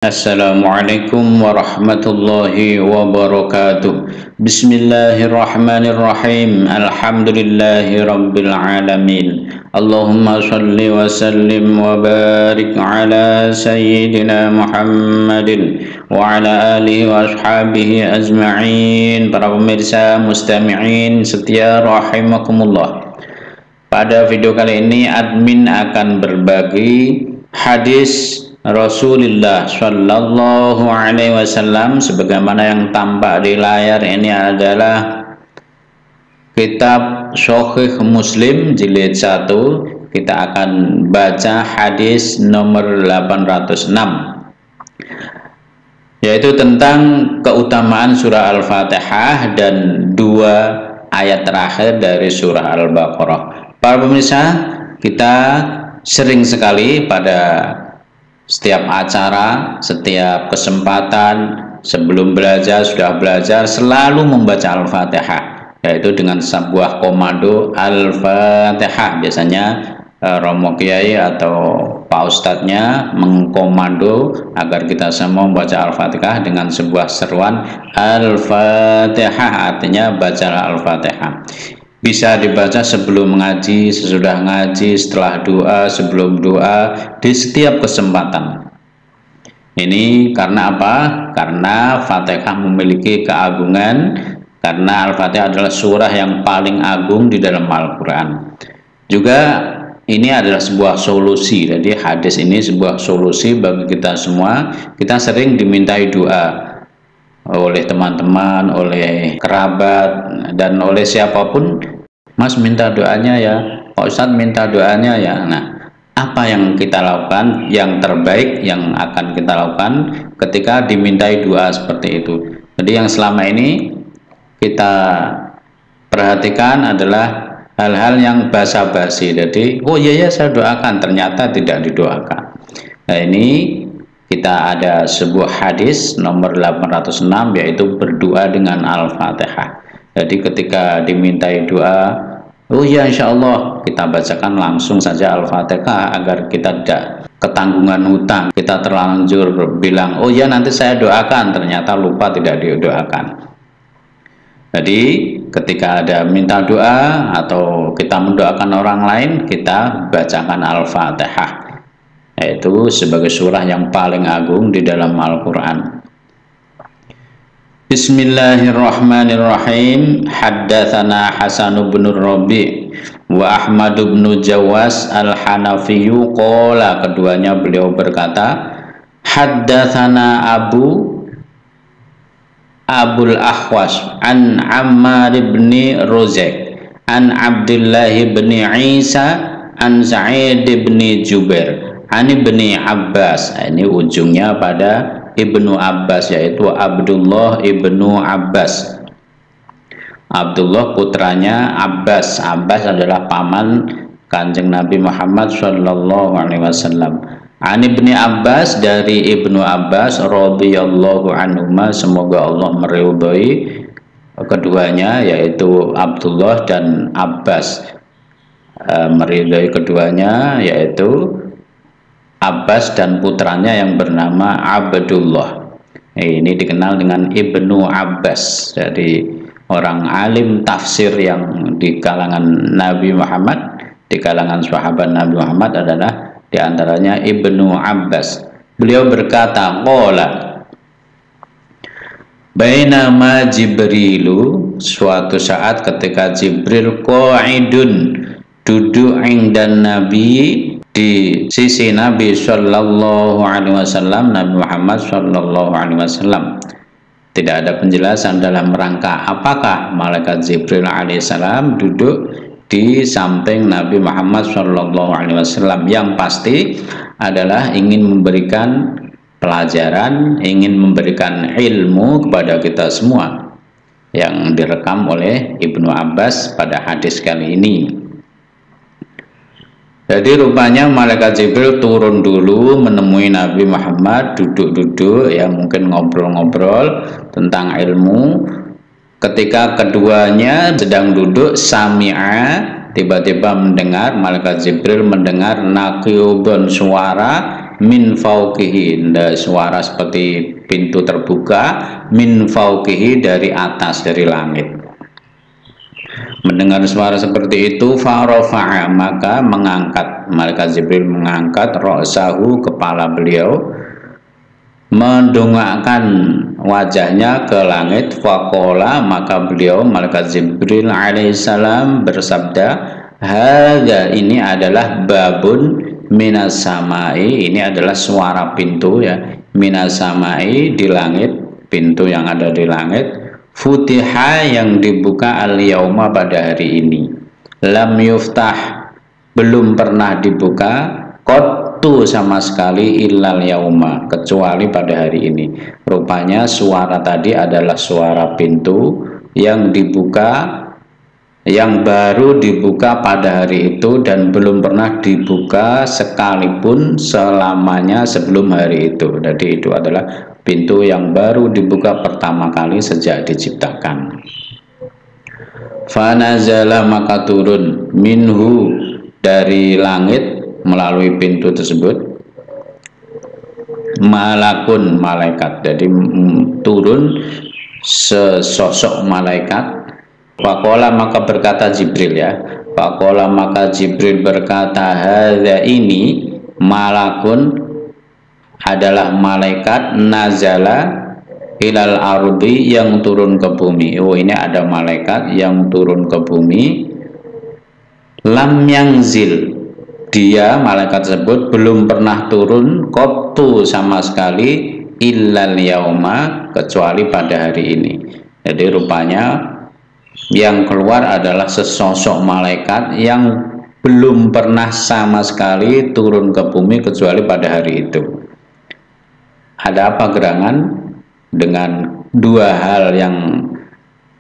Assalamualaikum warahmatullahi wabarakatuh. Bismillahirrahmanirrahim. Alhamdulillahi rabbil alamin. Allahumma salli wa sallim wa barik ala sayyidina Muhammadin wa ala alihi wa ashabihi ajma'in. Para pemirsa mustami'in setia rahimakumullah. Pada video kali ini admin akan berbagi hadis Rasulullah Shallallahu Alaihi Wasallam sebagaimana yang tampak di layar. Ini adalah kitab Sahih Muslim jilid 1. Kita akan baca hadis nomor 806, yaitu tentang keutamaan surah Al-Fatihah dan 2 ayat terakhir dari surah Al-Baqarah. Para pemirsa, kita sering sekali pada setiap acara, setiap kesempatan, sebelum belajar, sudah belajar, selalu membaca Al-Fatihah, yaitu dengan sebuah komando Al-Fatihah. Biasanya Romo Kiai atau Pak Ustadznya mengkomando agar kita semua membaca Al-Fatihah dengan sebuah seruan Al-Fatihah, artinya bacalah Al-Fatihah. Bisa dibaca sebelum ngaji, sesudah ngaji, setelah doa, sebelum doa, di setiap kesempatan. Ini karena apa? Karena Fatihah memiliki keagungan, karena Al-Fatihah adalah surah yang paling agung di dalam Al-Quran. Juga ini adalah sebuah solusi. Jadi hadis ini sebuah solusi bagi kita semua. Kita sering dimintai doa oleh teman-teman, oleh kerabat, dan oleh siapapun. Mas minta doanya ya, Pak Ustadz minta doanya ya. Nah, apa yang kita lakukan, yang terbaik yang akan kita lakukan ketika dimintai doa seperti itu? Jadi yang selama ini kita perhatikan adalah hal-hal yang basa-basi. Jadi, oh iya ya saya doakan, ternyata tidak didoakan. Nah, ini kita ada sebuah hadis nomor 806, yaitu berdoa dengan Al-Fatihah. Jadi ketika dimintai doa, oh ya insya Allah, kita bacakan langsung saja Al-Fatihah agar kita tidak ketanggungan hutang. Kita terlanjur bilang, oh ya nanti saya doakan, ternyata lupa tidak didoakan. Jadi ketika ada minta doa atau kita mendoakan orang lain, kita bacakan Al-Fatihah, yaitu sebagai surah yang paling agung di dalam Al-Quran. Bismillahirrahmanirrahim. Haddatsana Hasan bin Rabi' wa Ahmad bin Jawas al-Hanafiyu qala, keduanya beliau berkata, haddatsana Abul Ahwas an Ammar bin Rozek an Abdullah bin Isa an Sa'id bin Jubair an Ibni Abbas. Ini ujungnya pada Ibnu Abbas, yaitu Abdullah Ibnu Abbas. Abdullah putranya Abbas. Abbas adalah paman Kanjeng Nabi Muhammad Shallallahu Alaihi Wasallam. An Ibni Abbas, dari Ibnu Abbas radhiyallahu anhuma, semoga Allah meridhai keduanya, yaitu Abdullah dan Abbas. Meridhai keduanya, yaitu Abbas dan putranya yang bernama Abdullah. Ini dikenal dengan Ibnu Abbas. Jadi orang alim tafsir yang di kalangan Nabi Muhammad, di kalangan sahabat Nabi Muhammad adalah diantaranya Ibnu Abbas. Beliau berkata, qala, bainama Jibrilu, suatu saat ketika Jibril qa'idun, duduk ingdan Nabi, di sisi Nabi Shallallahu Alaihi Wasallam, Nabi Muhammad Shallallahu Alaihi Wasallam. Tidak ada penjelasan dalam rangka apakah malaikat Jibril alaihissalam duduk di samping Nabi Muhammad Shallallahu Alaihi Wasallam. Yang pasti adalah ingin memberikan pelajaran, ingin memberikan ilmu kepada kita semua, yang direkam oleh Ibnu Abbas pada hadis kali ini. Jadi rupanya malaikat Jibril turun dulu menemui Nabi Muhammad, duduk-duduk, ya mungkin ngobrol-ngobrol tentang ilmu. Ketika keduanya sedang duduk, sami'a, tiba-tiba mendengar, malaikat Jibril mendengar naqiudun, suara min fauqihi, suara seperti pintu terbuka, min fauqihi, dari atas, dari langit. Mendengar suara seperti itu, farafa'a, maka mengangkat, malaikat Jibril mengangkat ra'sahu, kepala beliau, mendongakkan wajahnya ke langit. Faqala, maka beliau, malaikat Jibril alaihissalam, bersabda, hadza, ini adalah babun minas samai, ini adalah suara pintu ya, minas samai, di langit, pintu yang ada di langit, futiha, yang dibuka, al yauma, pada hari ini, lam yuftah, belum pernah dibuka, qattu, sama sekali, illal yauma, kecuali pada hari ini. Rupanya suara tadi adalah suara pintu yang dibuka, yang baru dibuka pada hari itu, dan belum pernah dibuka sekalipun selamanya sebelum hari itu. Jadi itu adalah pintu yang baru dibuka pertama kali sejak diciptakan. Fanazala, maka turun, minhu, dari langit, melalui pintu tersebut, malakun, malaikat. Jadi turun sesosok malaikat. Faqala, maka berkata Jibril ya, faqala, maka Jibril berkata, hadza, ini malakun, adalah malaikat, nazala ilal ardi, yang turun ke bumi. Oh, ini ada malaikat yang turun ke bumi. Lam yanzil, dia, malaikat tersebut, belum pernah turun, qattu, sama sekali, illal yauma, kecuali pada hari ini. Jadi rupanya yang keluar adalah sesosok malaikat yang belum pernah sama sekali turun ke bumi kecuali pada hari itu. Ada apa gerangan dengan dua hal yang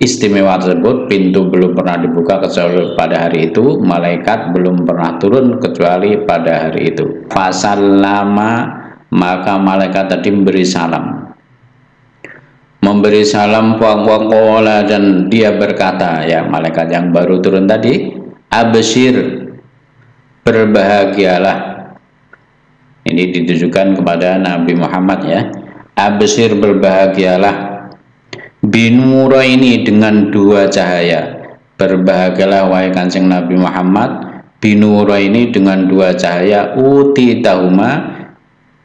istimewa tersebut? Pintu belum pernah dibuka kecuali pada hari itu, malaikat belum pernah turun kecuali pada hari itu. Fasallama, maka malaikat tadi memberi salam, waqala, dan dia berkata, ya, malaikat yang baru turun tadi, absyir, berbahagialah. Ini ditujukan kepada Nabi Muhammad ya, absyir, berbahagialah, binuraini, dengan dua cahaya. Berbahagialah wahai Kanjeng Nabi Muhammad, binuraini, dengan dua cahaya, utitahuma,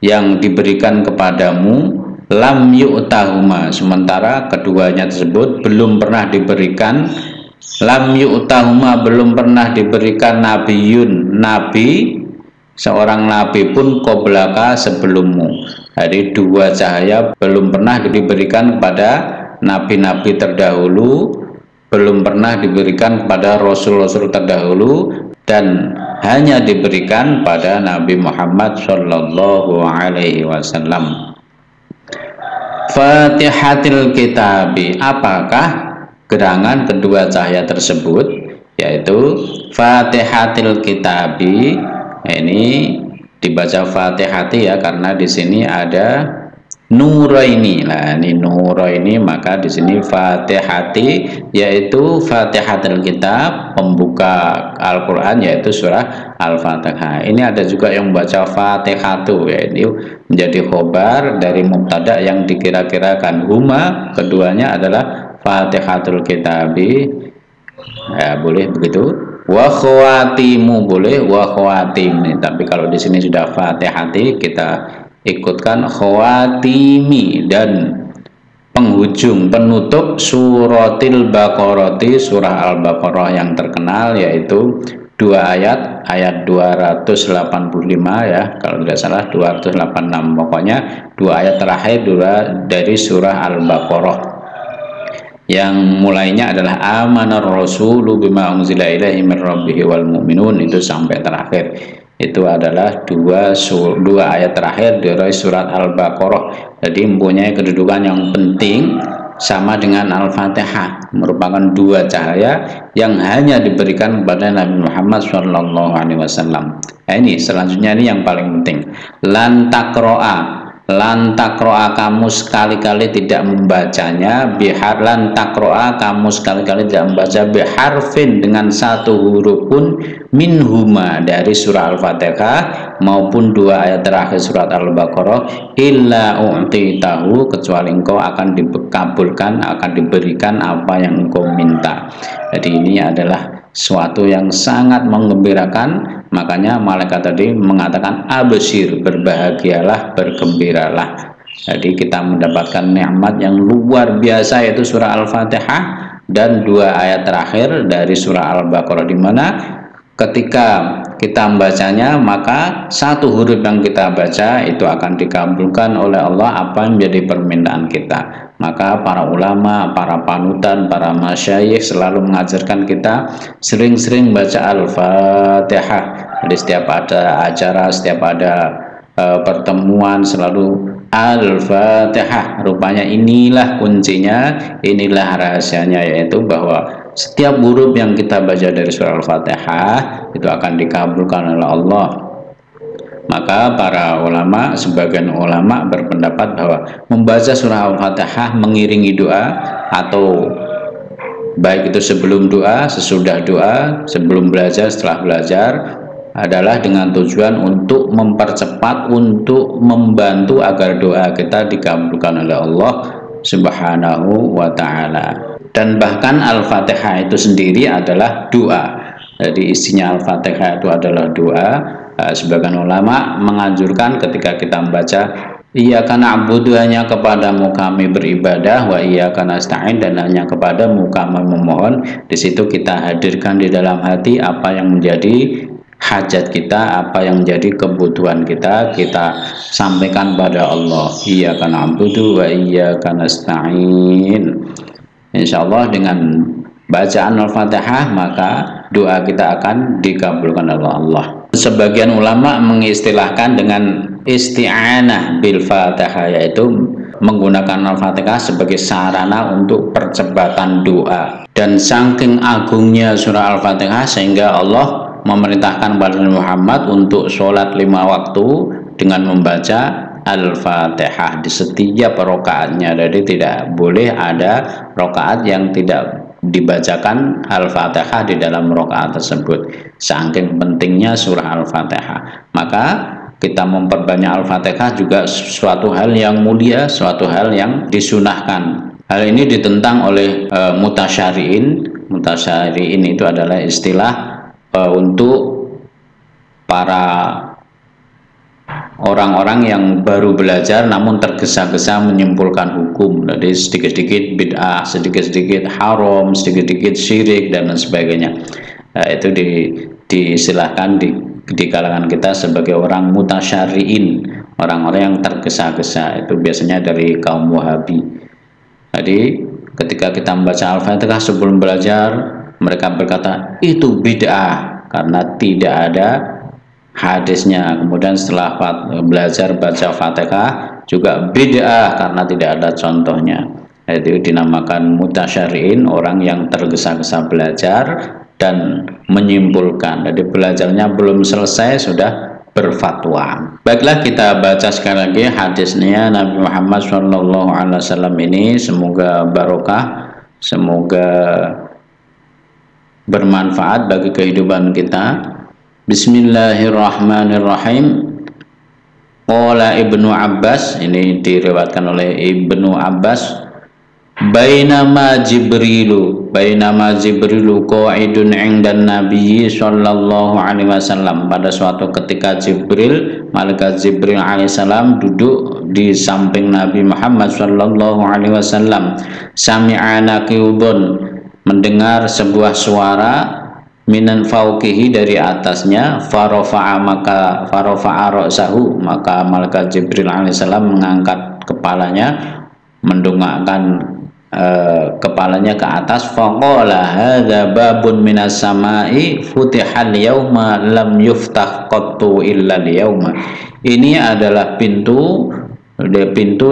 yang diberikan kepadamu, lam yu'tahuma, sementara keduanya tersebut belum pernah diberikan, lam yu'tahuma, belum pernah diberikan, nabiyun, nabi, seorang nabi pun, qoblaka, sebelummu. Jadi dua cahaya belum pernah diberikan kepada nabi-nabi terdahulu, belum pernah diberikan kepada rasul-rasul terdahulu, dan hanya diberikan pada Nabi Muhammad Shallallahu Alaihi Wasallam. Fatihatil kitabi, apakah gerangan kedua cahaya tersebut? Yaitu Fatihatil kitabi, ini dibaca Fatihati ya, karena di sini ada nuraini. Nah, ini nuraini, maka di sini Fatihati, yaitu Fatihatul Kitab, pembuka Al-Qur'an, yaitu surah Al-Fatihah. Ini ada juga yang membaca Fatihatu, yaitu menjadi khobar dari mubtada yang dikira-kirakan. Huma, keduanya adalah Fatihatul Kitabi, ya, boleh begitu. Wa khawatimu, boleh wa khawatim. Tapi kalau di sini sudah Fatihati, kita ikutkan khawatimi, dan penghujung, penutup suratil Baqarati, surah Al-Baqarah yang terkenal, yaitu dua ayat, ayat 285 ya, kalau tidak salah 286, pokoknya dua ayat terakhir dari surah Al-Baqarah, yang mulainya adalah amanar rasulu bima unzila ilaihi min rabbihi wal mu'minun, itu sampai terakhir. Itu adalah dua ayat terakhir dari surat Al-Baqarah. Jadi mempunyai kedudukan yang penting, sama dengan Al-Fatihah, merupakan dua cahaya yang hanya diberikan kepada Nabi Muhammad SAW. Nah, ini selanjutnya, ini yang paling penting. Lan takroa, lantakroa kamu sekali-kali tidak membacanya, bihar lantakroa kamu sekali-kali tidak membaca biharfin dengan satu huruf pun minhuma dari surah Al-Fatihah maupun dua ayat terakhir surat Al-Baqarah, illa u'titahu, kecuali engkau akan dikabulkan, akan diberikan apa yang engkau minta. Jadi ini adalah suatu yang sangat menggembirakan. Makanya malaikat tadi mengatakan absyir, berbahagialah, bergembiralah. Jadi kita mendapatkan nikmat yang luar biasa, yaitu surah Al-Fatihah dan dua ayat terakhir dari surah Al-Baqarah, di mana ketika kita membacanya maka satu huruf yang kita baca itu akan dikabulkan oleh Allah apa yang menjadi permintaan kita. Maka para ulama, para panutan, para masyayikh selalu mengajarkan kita sering-sering baca Al-Fatihah. Jadi setiap ada acara, setiap ada pertemuan selalu Al-Fatihah. Rupanya inilah kuncinya, inilah rahasianya, yaitu bahwa setiap huruf yang kita baca dari surah Al-Fatihah itu akan dikabulkan oleh Allah. Maka para ulama, sebagian ulama berpendapat bahwa membaca surah Al-Fatihah mengiringi doa, atau baik itu sebelum doa, sesudah doa, sebelum belajar, setelah belajar, adalah dengan tujuan untuk mempercepat, untuk membantu agar doa kita dikabulkan oleh Allah Subhanahu wa ta'ala. Dan bahkan Al-Fatihah itu sendiri adalah doa. Jadi isinya Al-Fatihah itu adalah doa. Sebagian ulama menganjurkan ketika kita membaca iyyaka na'budu, hanya kepadamu kami beribadah, wa iyyaka nasta'in, dan hanya kepadamu kami memohon, di situ kita hadirkan di dalam hati apa yang menjadi hajat kita, apa yang menjadi kebutuhan kita, kita sampaikan pada Allah. Iyyaka na'budu wa iyyaka nasta'in. Insyaallah dengan bacaan Al-Fatihah maka doa kita akan dikabulkan oleh Allah. Sebagian ulama mengistilahkan dengan isti'anah bil Fatihah, yaitu menggunakan Al-Fatihah sebagai sarana untuk percepatan doa. Dan saking agungnya surah Al-Fatihah sehingga Allah memerintahkan kepada Muhammad untuk sholat 5 waktu dengan membaca Al-Fatihah di setiap rakaatnya. Jadi tidak boleh ada rakaat yang tidak dibacakan Al-Fatihah di dalam rakaat tersebut. Saking pentingnya surah Al-Fatihah, maka kita memperbanyak Al-Fatihah juga suatu hal yang mulia, suatu hal yang disunahkan. Hal ini ditentang oleh mutasyari'in. Mutasyari'in itu adalah istilah untuk para orang-orang yang baru belajar namun tergesa-gesa menyimpulkan hukum. Jadi sedikit-sedikit bid'ah, sedikit-sedikit haram, sedikit-sedikit syirik dan lain sebagainya. Itu diistilahkan di kalangan kita sebagai orang mutasyari'in, orang-orang yang tergesa-gesa. Itu biasanya dari kaum Wahabi. Jadi ketika kita membaca Al-Fatihah sebelum belajar, mereka berkata itu bid'ah karena tidak ada hadisnya. Kemudian setelah belajar baca Fatihah juga bid'ah karena tidak ada contohnya. Itu dinamakan mutasyari'in, orang yang tergesa-gesa belajar dan menyimpulkan. Jadi belajarnya belum selesai sudah berfatwa. Baiklah, kita baca sekali lagi hadisnya Nabi Muhammad SAW ini. Semoga barokah, semoga bermanfaat bagi kehidupan kita. Bismillahirrahmanirrahim. Qala Ibnu Abbas, ini diriwayatkan oleh Ibnu Abbas, bainama Jibrilu qa'idun 'indan Nabi sallallahu alaihi wasallam. Pada suatu ketika malaikat Jibril alaihissalam duduk di samping Nabi Muhammad sallallahu alaihi wasallam. Sami'a naqibun, mendengar sebuah suara minan fauqihi, dari atasnya. Farofa'a ra'sahu, maka malaikat Jibril alaihissalam mengangkat kepalanya, mendongakkan kepalanya ke atas. Faqala hadza babun minas samai futihal yauma lam yuftah qattu illa yauma. Ini adalah pintu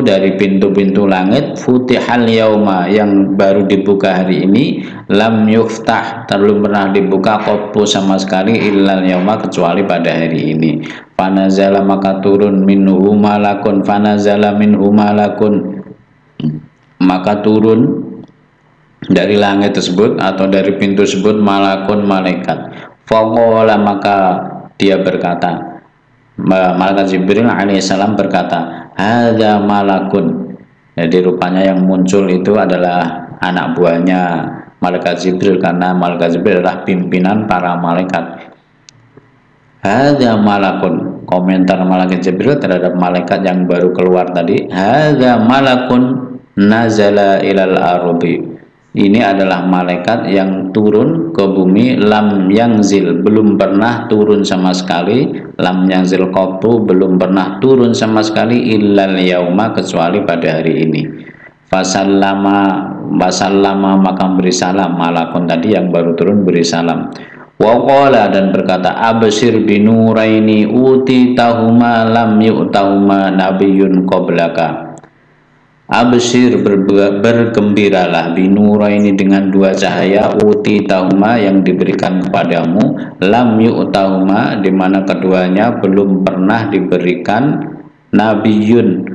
dari pintu-pintu langit, futihal yauma, yang baru dibuka hari ini, lam yuftah, belum pernah dibuka qattu sama sekali, illal yauma, kecuali pada hari ini. fanazala maka turun minhu malakun, fanazala minhu malakun maka turun dari langit tersebut atau dari pintu tersebut malakun malaikat. Faqala maka dia berkata, malaikat Jibril alaihissalam berkata, hadza malakun. Jadi rupanya yang muncul itu adalah anak buahnya malaikat Jibril, karena malaikat Jibril adalah pimpinan para malaikat. Hadza malakun, komentar malaikat Jibril terhadap malaikat yang baru keluar tadi, hadza malakun nazala ilal ardi. Ini adalah malaikat yang turun ke bumi, lam yangzil, belum pernah turun sama sekali, lam yangzil qattu, belum pernah turun sama sekali, illal yauma, kecuali pada hari ini. Fasallama maka beri salam, malakun tadi yang baru turun beri salam. Wa qala, dan berkata, absir binuraini utitahuma lam yu'tahuma nabiyyun qablaka. Absir, bergembiralah, binura ini dengan dua cahaya, uti tahuma yang diberikan kepadamu, lam yu'tahuma, di mana keduanya belum pernah diberikan, nabiyun,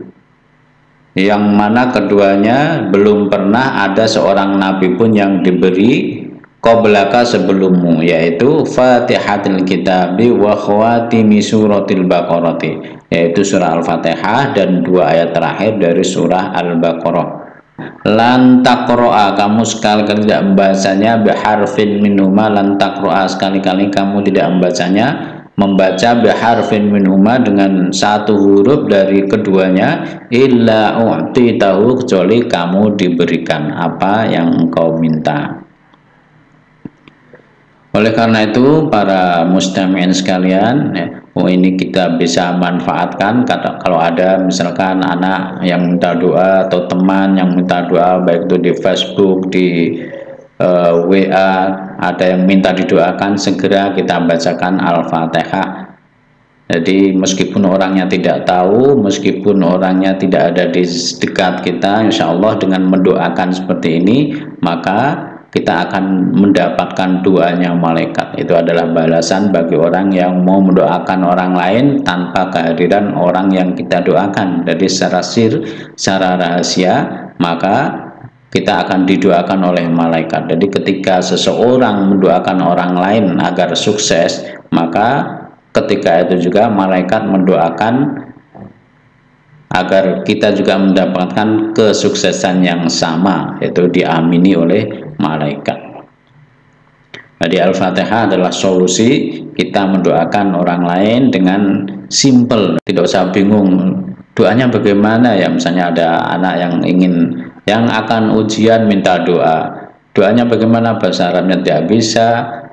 yang mana keduanya belum pernah ada seorang nabi pun yang diberi qablaka sebelummu, yaitu Fatihatul Kitabi wa khawatimi suratil Baqarati, yaitu surah Al-Fatihah dan dua ayat terakhir dari surah Al-Baqarah. Lan taqra'a, kamu sekali-kali tidak membacanya, biharfin minhuma, lan taqra'a, sekali-kali kamu tidak membaca biharfin minhuma, dengan satu huruf dari keduanya, illa u'titahu, kecuali kamu diberikan apa yang engkau minta. Oleh karena itu para mustami'in sekalian, ini kita bisa manfaatkan kalau ada misalkan anak yang minta doa atau teman yang minta doa, baik itu di Facebook, di WA, ada yang minta didoakan, segera kita bacakan Al-Fatihah. Jadi meskipun orangnya tidak tahu, meskipun orangnya tidak ada di dekat kita, insya Allah dengan mendoakan seperti ini, maka kita akan mendapatkan doanya malaikat. Itu adalah balasan bagi orang yang mau mendoakan orang lain tanpa kehadiran orang yang kita doakan. Jadi secara rahasia, maka kita akan didoakan oleh malaikat. Jadi ketika seseorang mendoakan orang lain agar sukses, maka ketika itu juga malaikat mendoakan agar kita juga mendapatkan kesuksesan yang sama, yaitu diamini oleh malaikat. Jadi Al-Fatihah adalah solusi kita mendoakan orang lain dengan simple, tidak usah bingung doanya bagaimana ya. Misalnya ada anak yang akan ujian minta doanya bagaimana, bahasa Arabnya tidak bisa,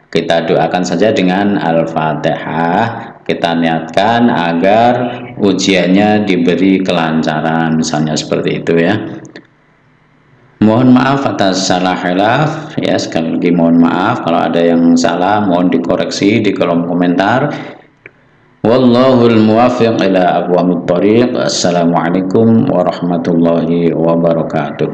kita doakan saja dengan Al-Fatihah. Kita niatkan agar ujiannya diberi kelancaran, misalnya seperti itu ya. Mohon maaf atas salah hilaf ya, sekali lagi mohon maaf kalau ada yang salah, mohon dikoreksi di kolom komentar. Wallahul muwaffiq ila aqwamit thoriq. Assalamualaikum warahmatullahi wabarakatuh.